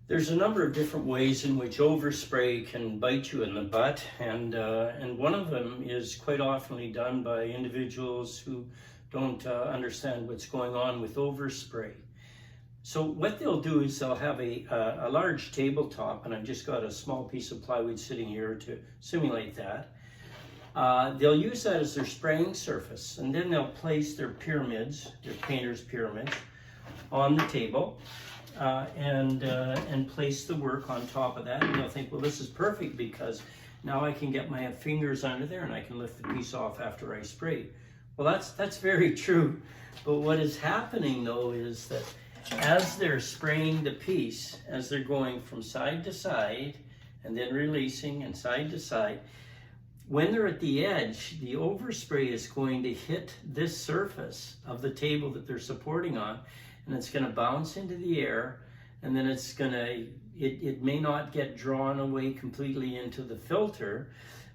There's a number of different ways in which overspray can bite you in the butt, and one of them is quite oftenly done by individuals who don't understand what's going on with overspray. So what they'll do is they'll have a large tabletop, and I've just got a small piece of plywood sitting here to simulate that. They'll use that as their spraying surface, and then they'll place their pyramids, their painter's pyramids, on the table. And place the work on top of that, and they'll think, well, this is perfect because now I can get my fingers under there and I can lift the piece off after I spray. Well, that's very true, but what is happening though is that as they're spraying the piece, as they're going from side to side and then releasing and side to side, when they're at the edge, the overspray is going to hit this surface of the table that they're supporting on, and it's going to bounce into the air, and then it's going to, it may not get drawn away completely into the filter,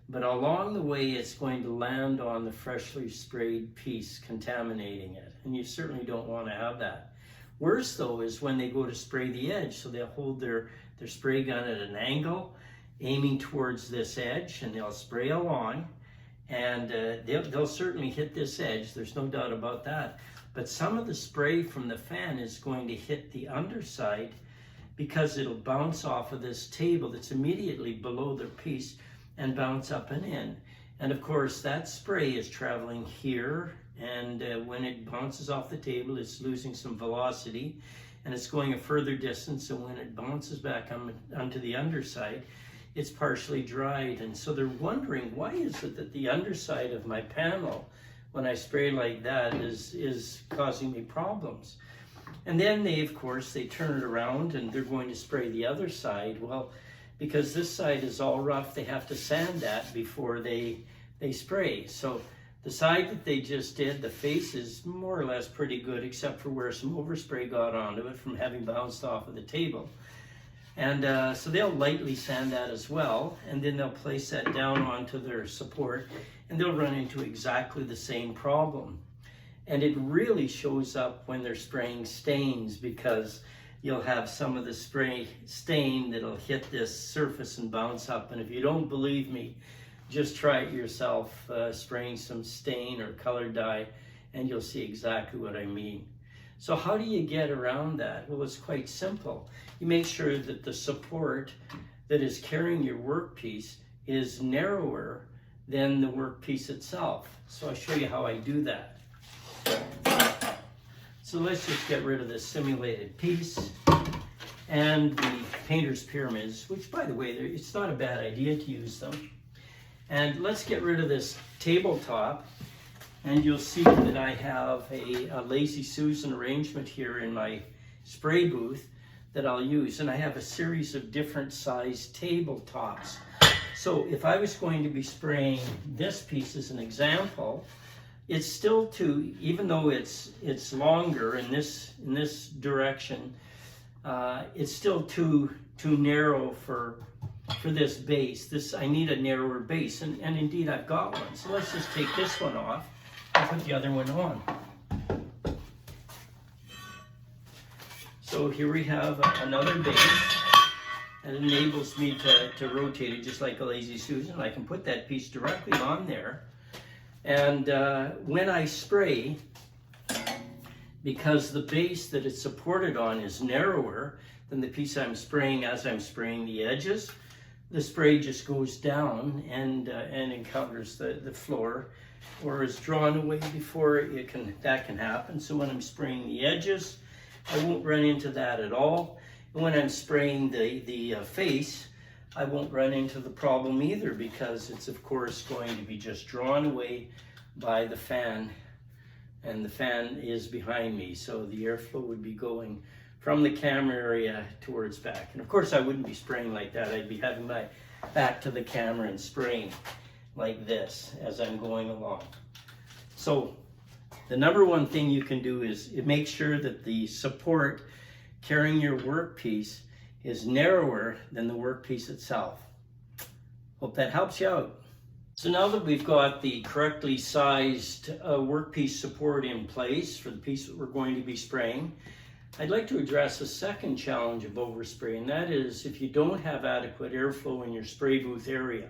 but along the way it's going to land on the freshly sprayed piece, contaminating it, and you certainly don't want to have that. Worse though is when they go to spray the edge, so they'll hold their spray gun at an angle, aiming towards this edge, and they'll spray along, and they'll certainly hit this edge, there's no doubt about that. But some of the spray from the fan is going to hit the underside because it'll bounce off of this table that's immediately below the piece and bounce up and in. And of course, that spray is traveling here, and when it bounces off the table, it's losing some velocity, and it's going a further distance, and when it bounces back onto the underside, it's partially dried. And so they're wondering, why is it that the underside of my panel, when I spray like that, is causing me problems? And then of course, they turn it around and they're going to spray the other side. Well, because this side is all rough, they have to sand that before they spray. So the side that they just did, the face is more or less pretty good, except for where some overspray got onto it from having bounced off of the table. And so they'll lightly sand that as well, and then they'll place that down onto their support, and they'll run into exactly the same problem. And it really shows up when they're spraying stains, because you'll have some of the spray stain that'll hit this surface and bounce up. And if you don't believe me, just try it yourself, spraying some stain or color dye, and you'll see exactly what I mean. So how do you get around that? Well, it's quite simple. You make sure that the support that is carrying your workpiece is narrower than the workpiece itself. So I'll show you how I do that. So let's just get rid of this simulated piece and the painter's pyramids, which, by the way, it's not a bad idea to use them. And let's get rid of this tabletop. And you'll see that I have a Lazy Susan arrangement here in my spray booth that I'll use. And I have a series of different size tabletops. So if I was going to be spraying this piece as an example, it's still too, even though it's longer in this direction, it's still too narrow for this base. I need a narrower base, and indeed I've got one. So let's just take this one off and put the other one on. So here we have another base that enables me to rotate it just like a Lazy Susan. I can put that piece directly on there. And when I spray, because the base that it's supported on is narrower than the piece I'm spraying as I'm spraying the edges, the spray just goes down and encounters the floor, or is drawn away before that can happen. So when I'm spraying the edges, I won't run into that at all. And when I'm spraying the face, I won't run into the problem either, because it's of course going to be just drawn away by the fan, and the fan is behind me, so the airflow would be going from the camera area towards back. And of course I wouldn't be spraying like that. I'd be having my back to the camera and spraying like this as I'm going along. So the number one thing you can do is make sure that the support carrying your workpiece is narrower than the workpiece itself. Hope that helps you out. So now that we've got the correctly sized workpiece support in place for the piece that we're going to be spraying, I'd like to address a second challenge of overspray, and that is if you don't have adequate airflow in your spray booth area.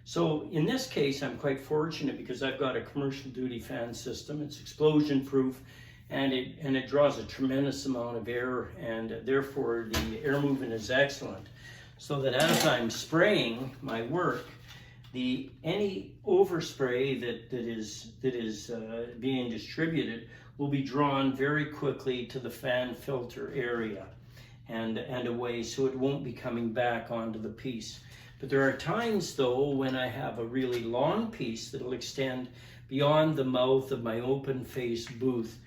So in this case, I'm quite fortunate because I've got a commercial duty fan system. It's explosion proof, and it draws a tremendous amount of air, and therefore the air movement is excellent. So that as I'm spraying my work, any overspray that is being distributed will be drawn very quickly to the fan filter area and away, so it won't be coming back onto the piece. But there are times though when I have a really long piece that'll extend beyond the mouth of my open face booth,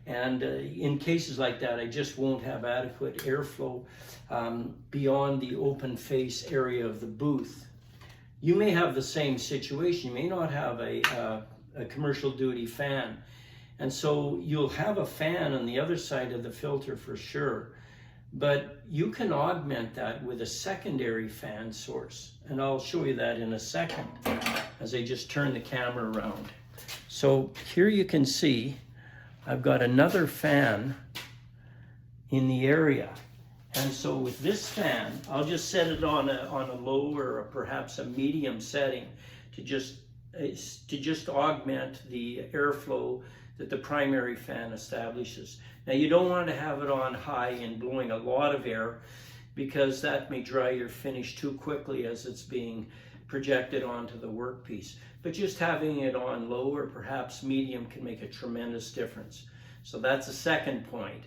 and in cases like that I just won't have adequate airflow beyond the open face area of the booth. You may have the same situation. You may not have a commercial duty fan, and so you'll have a fan on the other side of the filter for sure, but you can augment that with a secondary fan source, and I'll show you that in a second as I just turn the camera around. So here you can see I've got another fan in the area, and so with this fan I'll just set it on a low or perhaps a medium setting to just augment the airflow that the primary fan establishes. Now you don't want to have it on high and blowing a lot of air, because that may dry your finish too quickly as it's being projected onto the workpiece. But just having it on low or perhaps medium can make a tremendous difference. So that's the second point.